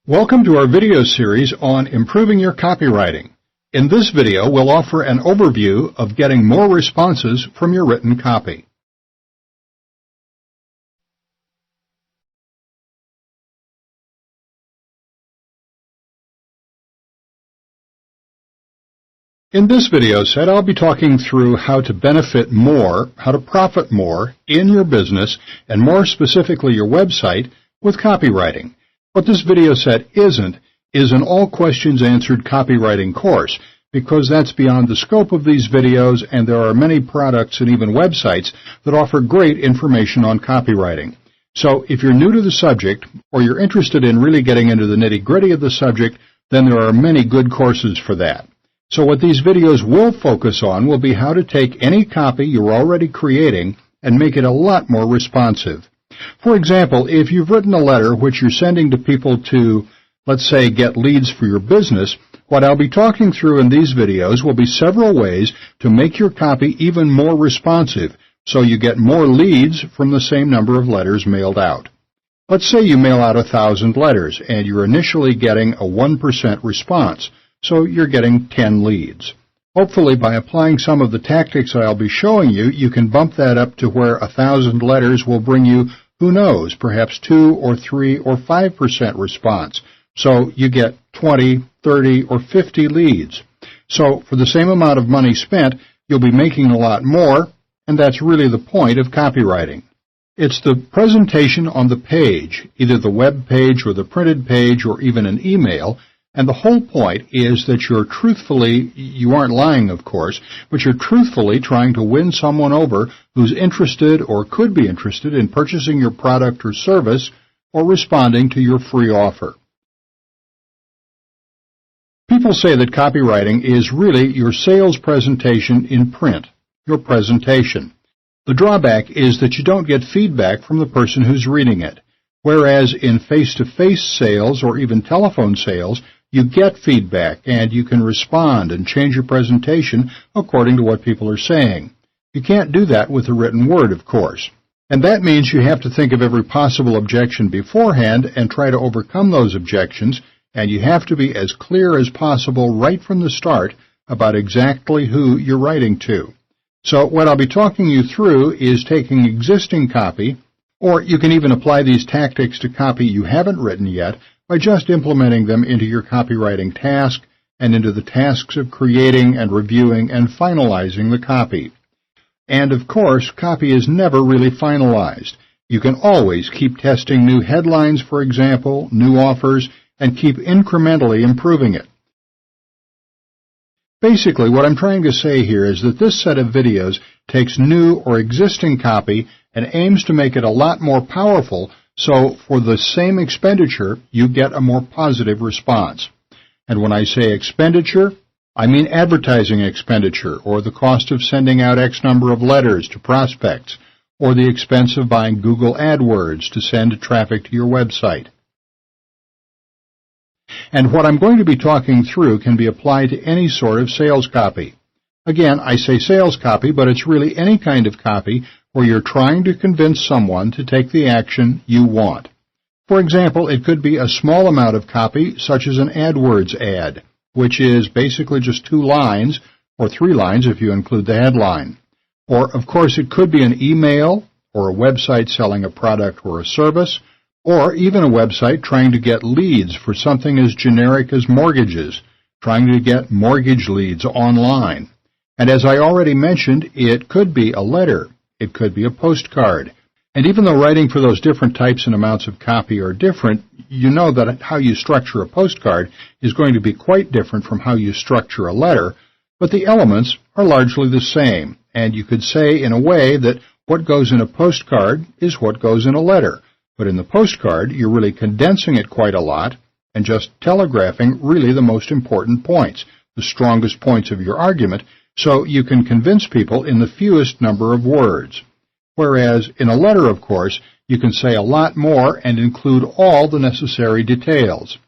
Welcome to our video series on improving your copywriting. In this video, we'll offer an overview of getting more responses from your written copy. In this video set, I'll be talking through how to benefit more, how to profit more in your business, and more specifically your website, with copywriting. What this video set isn't is an all questions answered copywriting course, because that's beyond the scope of these videos, and there are many products and even websites that offer great information on copywriting. So if you're new to the subject, or you're interested in really getting into the nitty-gritty of the subject, then there are many good courses for that. So what these videos will focus on will be how to take any copy you're already creating and make it a lot more responsive. For example, if you've written a letter which you're sending to people to, let's say, get leads for your business, what I'll be talking through in these videos will be several ways to make your copy even more responsive, so you get more leads from the same number of letters mailed out. Let's say you mail out 1,000 letters, and you're initially getting a 1% response, so you're getting 10 leads. Hopefully, by applying some of the tactics I'll be showing you, you can bump that up to where 1,000 letters will bring you, who knows, perhaps 2 or 3 or 5% response. So you get 20, 30, or 50 leads. So for the same amount of money spent, you'll be making a lot more, and that's really the point of copywriting. It's the presentation on the page, either the web page or the printed page or even an email, and the whole point is that you aren't lying, of course, but you're truthfully trying to win someone over who's interested or could be interested in purchasing your product or service or responding to your free offer. People say that copywriting is really your sales presentation in print, your presentation. The drawback is that you don't get feedback from the person who's reading it, whereas in face-to-face sales or even telephone sales, you get feedback and you can respond and change your presentation according to what people are saying. You can't do that with a written word, of course. And that means you have to think of every possible objection beforehand and try to overcome those objections, and you have to be as clear as possible right from the start about exactly who you're writing to. So what I'll be talking you through is taking existing copy, or you can even apply these tactics to copy you haven't written yet by just implementing them into your copywriting task and into the tasks of creating and reviewing and finalizing the copy. And of course, copy is never really finalized. You can always keep testing new headlines, for example, new offers, and keep incrementally improving it. Basically, what I'm trying to say here is that this set of videos takes new or existing copy and aims to make it a lot more powerful, so for the same expenditure, you get a more positive response. And when I say expenditure, I mean advertising expenditure, or the cost of sending out X number of letters to prospects, or the expense of buying Google AdWords to send traffic to your website. And what I'm going to be talking through can be applied to any sort of sales copy. Again, I say sales copy, but it's really any kind of copy where you're trying to convince someone to take the action you want. For example, it could be a small amount of copy, such as an AdWords ad, which is basically just 2 lines, or 3 lines if you include the headline. Or, of course, it could be an email, or a website selling a product or a service, or even a website trying to get leads for something as generic as mortgages, trying to get mortgage leads online. And as I already mentioned, it could be a letter. It could be a postcard. And even though writing for those different types and amounts of copy are different, you know that how you structure a postcard is going to be quite different from how you structure a letter, but the elements are largely the same. And you could say, in a way, that what goes in a postcard is what goes in a letter. But in the postcard, you're really condensing it quite a lot and just telegraphing really the most important points, the strongest points of your argument, so you can convince people in the fewest number of words. Whereas in a letter, of course, you can say a lot more and include all the necessary details.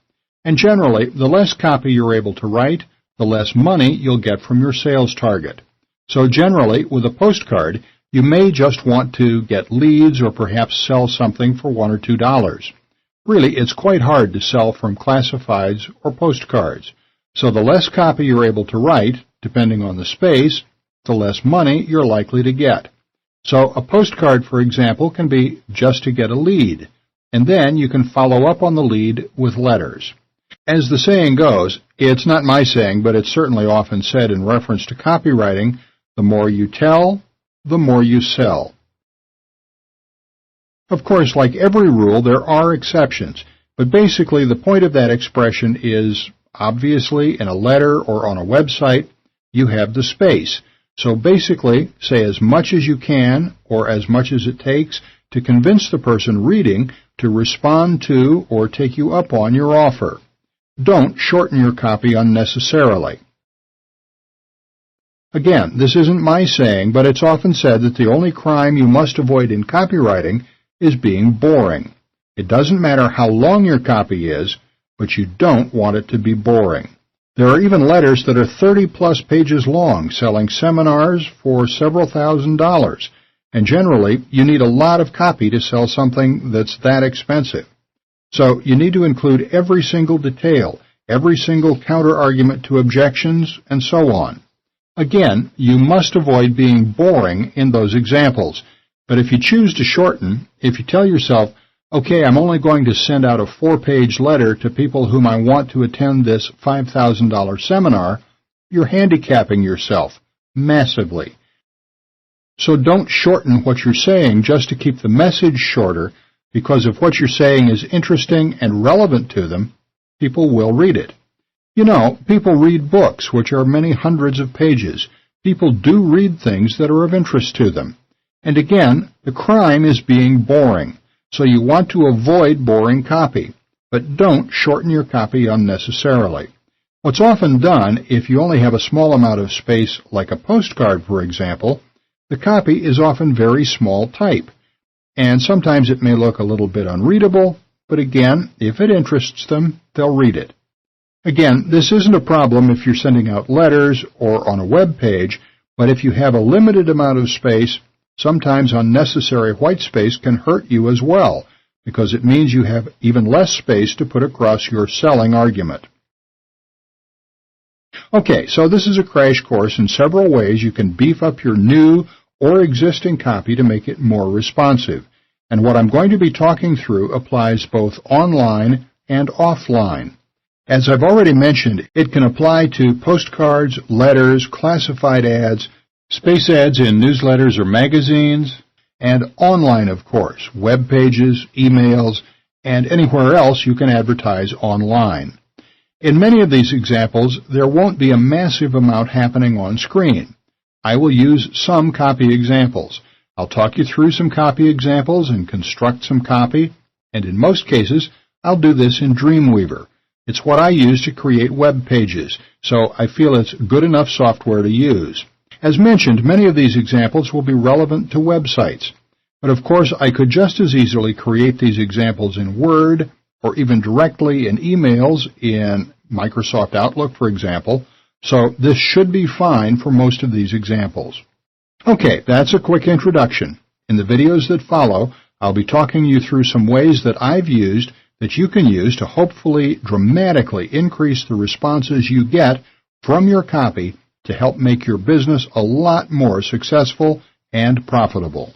And generally, the less copy you're able to write, the less money you'll get from your sales target. So generally, with a postcard, you may just want to get leads or perhaps sell something for $1 or $2. Really, it's quite hard to sell from classifieds or postcards. So the less copy you're able to write, depending on the space, the less money you're likely to get. So a postcard, for example, can be just to get a lead, and then you can follow up on the lead with letters. As the saying goes, it's not my saying, but it's certainly often said in reference to copywriting, the more you tell, the more you sell. Of course, like every rule, there are exceptions, but basically the point of that expression is, obviously, in a letter or on a website, you have the space. So basically, say as much as you can, or as much as it takes, to convince the person reading to respond to or take you up on your offer. Don't shorten your copy unnecessarily. Again, this isn't my saying, but it's often said that the only crime you must avoid in copywriting is being boring. It doesn't matter how long your copy is, but you don't want it to be boring. There are even letters that are 30-plus pages long, selling seminars for several $1,000s, and generally you need a lot of copy to sell something that's that expensive. So you need to include every single detail, every single counter-argument to objections, and so on. Again, you must avoid being boring in those examples, but if you choose to shorten, if you tell yourself, okay, I'm only going to send out a 4-page letter to people whom I want to attend this $5,000 seminar, you're handicapping yourself massively. So don't shorten what you're saying just to keep the message shorter, because if what you're saying is interesting and relevant to them, people will read it. You know, people read books which are many hundreds of pages. People do read things that are of interest to them. And again, the crime is being boring. So you want to avoid boring copy, but don't shorten your copy unnecessarily. What's often done, if you only have a small amount of space, like a postcard, for example, the copy is often very small type, and sometimes it may look a little bit unreadable, but again, if it interests them, they'll read it. Again, this isn't a problem if you're sending out letters or on a web page, but if you have a limited amount of space, sometimes unnecessary white space can hurt you as well, because it means you have even less space to put across your selling argument. Okay, so this is a crash course in several ways you can beef up your new or existing copy to make it more responsive. And what I'm going to be talking through applies both online and offline. As I've already mentioned, it can apply to postcards, letters, classified ads, space ads in newsletters or magazines, and online, of course, web pages, emails, and anywhere else you can advertise online. In many of these examples, there won't be a massive amount happening on screen. I will use some copy examples. I'll talk you through some copy examples and construct some copy, and in most cases, I'll do this in Dreamweaver. It's what I use to create web pages, so I feel it's good enough software to use. As mentioned, many of these examples will be relevant to websites, but of course I could just as easily create these examples in Word or even directly in emails in Microsoft Outlook, for example, so this should be fine for most of these examples. Okay, that's a quick introduction. In the videos that follow, I'll be talking you through some ways that I've used that you can use to hopefully dramatically increase the responses you get from your copy to help make your business a lot more successful and profitable.